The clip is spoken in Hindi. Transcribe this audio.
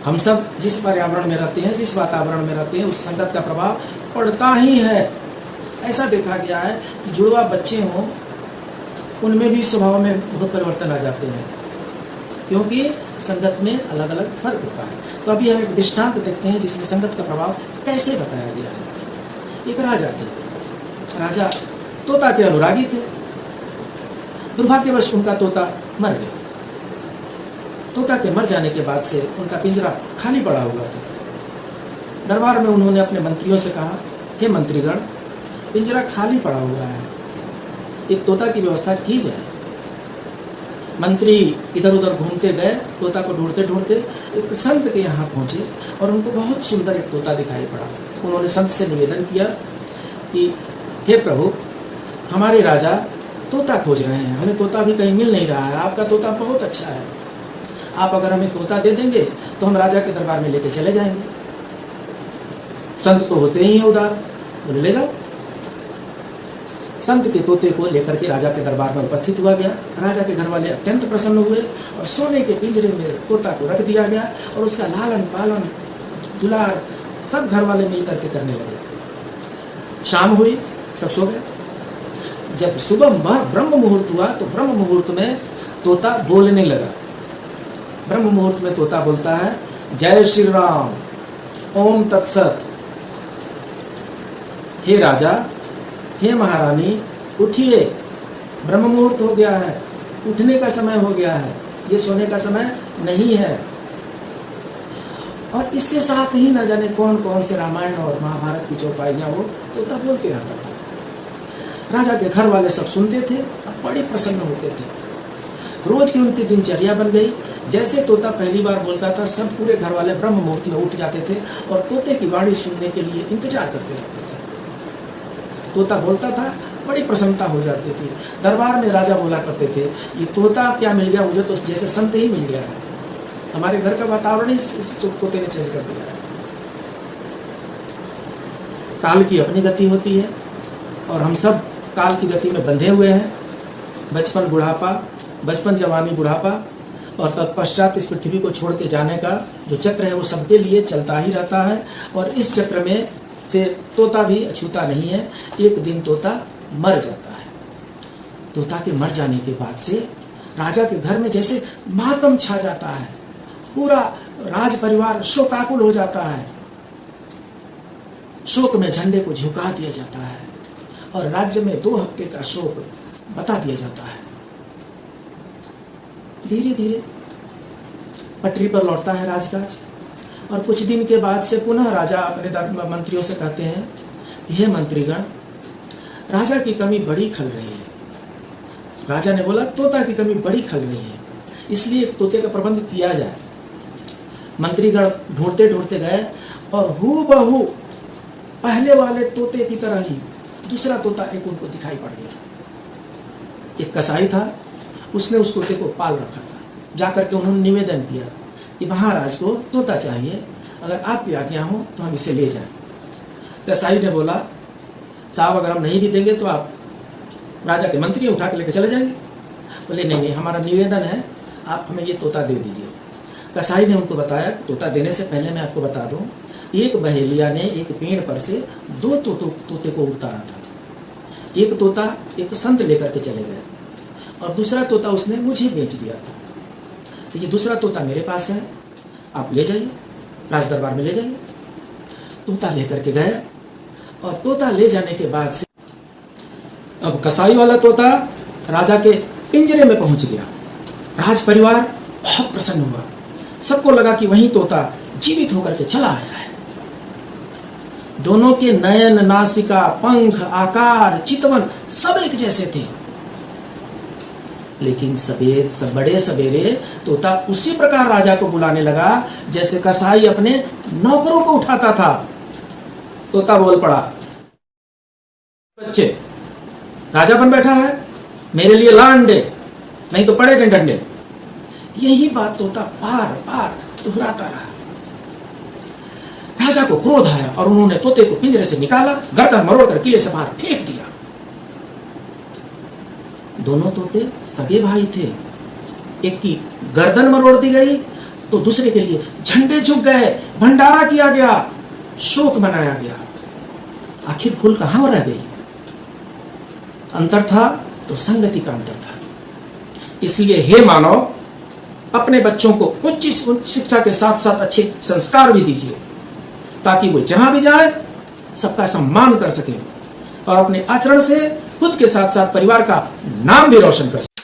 हम सब जिस पर्यावरण में रहते हैं, जिस वातावरण में रहते हैं, उस संगत का प्रभाव पड़ता ही है। ऐसा देखा गया है कि जुड़वा बच्चे हों, उनमें भी स्वभाव में बहुत परिवर्तन आ जाते हैं, क्योंकि संगत में अलग अलग फर्क होता है। तो अभी हम एक दृष्टांत देखते हैं जिसमें संगत का प्रभाव कैसे बताया गया है। एक राजा थे, राजा तोता के अनुरागी थे। दुर्भाग्यवश उनका तोता मर गया। तोता के मर जाने के बाद से उनका पिंजरा खाली पड़ा हुआ था। दरबार में उन्होंने अपने मंत्रियों से कहा, हे मंत्रीगण, पिंजरा खाली पड़ा हुआ है, एक तोता की व्यवस्था की जाए। मंत्री इधर उधर घूमते गए, तोता को ढूंढते ढूंढते एक संत के यहाँ पहुँचे और उनको बहुत सुंदर एक तोता दिखाई पड़ा। उन्होंने संत से निवेदन किया कि हे प्रभु, हमारे राजा तोता खोज रहे हैं, हमें तोता भी कहीं मिल नहीं रहा है, आपका तोता बहुत अच्छा है, आप अगर हमें तोता दे देंगे तो हम राजा के दरबार में लेके चले जाएंगे। संत तो होते ही हैं उदार, बोले ले जाओ। संत के तोते को लेकर के राजा के दरबार में उपस्थित हुआ गया। राजा के घर वाले अत्यंत प्रसन्न हुए और सोने के पिंजरे में तोता को रख दिया गया और उसका लालन पालन दुलार सब घर वाले मिल करके करने लगे। शाम हुई, सब सो गए। जब सुबह ब्रह्म मुहूर्त हुआ तो ब्रह्म मुहूर्त में तोता बोलने लगा। ब्रह्म मुहूर्त में तोता बोलता है, जय श्री राम, ओम तत्सत। हे राजा, हे महारानी, उठिए, ब्रह्म मुहूर्त हो गया है, उठने का समय हो गया है, ये सोने का समय नहीं है। और इसके साथ ही न जाने कौन कौन से रामायण और महाभारत की चौपाइयाँ वो तोता बोलते रहता था। राजा के घर वाले सब सुनते थे और बड़े प्रसन्न होते थे। रोज की उनकी दिनचर्या बन गई। जैसे तोता पहली बार बोलता था, सब पूरे घर वाले ब्रह्म मुहूर्त में उठ जाते थे और तोते की वाणी सुनने के लिए इंतजार करते रहते थे। तोता बोलता था, बड़ी प्रसन्नता हो जाती थी। दरबार में राजा बोला करते थे, ये तोता क्या मिल गया मुझे, तो जैसे संत ही मिल गया है, हमारे घर का वातावरण ही इस तोते ने चेंज कर दिया है। काल की अपनी गति होती है और हम सब काल की गति में बंधे हुए हैं। बचपन बुढ़ापा, बचपन जवानी बुढ़ापा और तत्पश्चात इस पृथ्वी को छोड़ के जाने का जो चक्र है वो सबके लिए चलता ही रहता है। और इस चक्र में से तोता भी अछूता नहीं है। एक दिन तोता मर जाता है। तोता के मर जाने के बाद से राजा के घर में जैसे मातम छा जाता है। पूरा राज परिवार शोकाकुल हो जाता है। शोक में झंडे को झुका दिया जाता है और राज्य में 2 हफ्ते का शोक बता दिया जाता है। धीरे धीरे पटरी पर लौटता है राजकाज और कुछ दिन के बाद से पुनः राजा अपने मंत्रियों से कहते हैं कि हे मंत्रीगण, राजा की कमी बड़ी खल रही है। राजा ने बोला, तोता की कमी बड़ी खल रही है, इसलिए एक तोते का प्रबंध किया जाए। मंत्रीगण ढूंढते ढूंढते गए और हूबहू पहले वाले तोते की तरह ही दूसरा तोता एक उनको दिखाई पड़ गया। एक कसाई था, उसने उस तोते को पाल रखा था। जाकर के उन्होंने निवेदन किया कि महाराज को तोता चाहिए, अगर आपकी आज्ञा हो तो हम इसे ले जाएं। कसाई ने बोला, साहब अगर हम नहीं भी देंगे तो आप राजा के मंत्री उठा के लेकर चले जाएंगे। बोले नहीं नहीं, हमारा निवेदन है, आप हमें ये तोता दे दीजिए। कसाई ने उनको बताया, तोता देने से पहले मैं आपको बता दूं, एक बहेलिया ने एक पेड़ पर से 2 तोते को उतारा था। एक तोता एक संत लेकर के चले गए और दूसरा तोता उसने मुझे बेच दिया था। तो ये दूसरा तोता मेरे पास है, आप ले जाइए, राज दरबार में ले जाइए। तोता लेकर के गए और तोता ले जाने के बाद से अब कसाई वाला तोता राजा के पिंजरे में पहुंच गया। राज परिवार बहुत प्रसन्न हुआ। सबको लगा कि वही तोता जीवित होकर के चला आया है। दोनों के नयन, नासिका, पंख, आकार, चितवन सब एक जैसे थे। लेकिन बड़े सवेरे तोता उसी प्रकार राजा को बुलाने लगा जैसे कसाई अपने नौकरों को उठाता था। तोता बोल पड़ा, बच्चे, राजा बन बैठा है, मेरे लिए ला अंडे, नहीं तो पड़े डंडे। यही बात तोता बार बार दोहराता रहा। राजा को क्रोध आया और उन्होंने तोते को पिंजरे से निकाला, गर्दन मरोड़कर किले से बाहर फेंक दिया। दोनों तोते सगे भाई थे। एक की गर्दन मरोड़ दी गई तो दूसरे के लिए झंडे झुक गए, भंडारा किया गया, शोक मनाया गया। आखिर भूल कहां रह गई? अंतर था तो संगति का अंतर था। इसलिए हे मानव, अपने बच्चों को उच्च शिक्षा के साथ साथ अच्छे संस्कार भी दीजिए, ताकि वो जहां भी जाए सबका सम्मान कर सके और अपने आचरण से खुद के साथ साथ परिवार का नाम भी रोशन कर सके।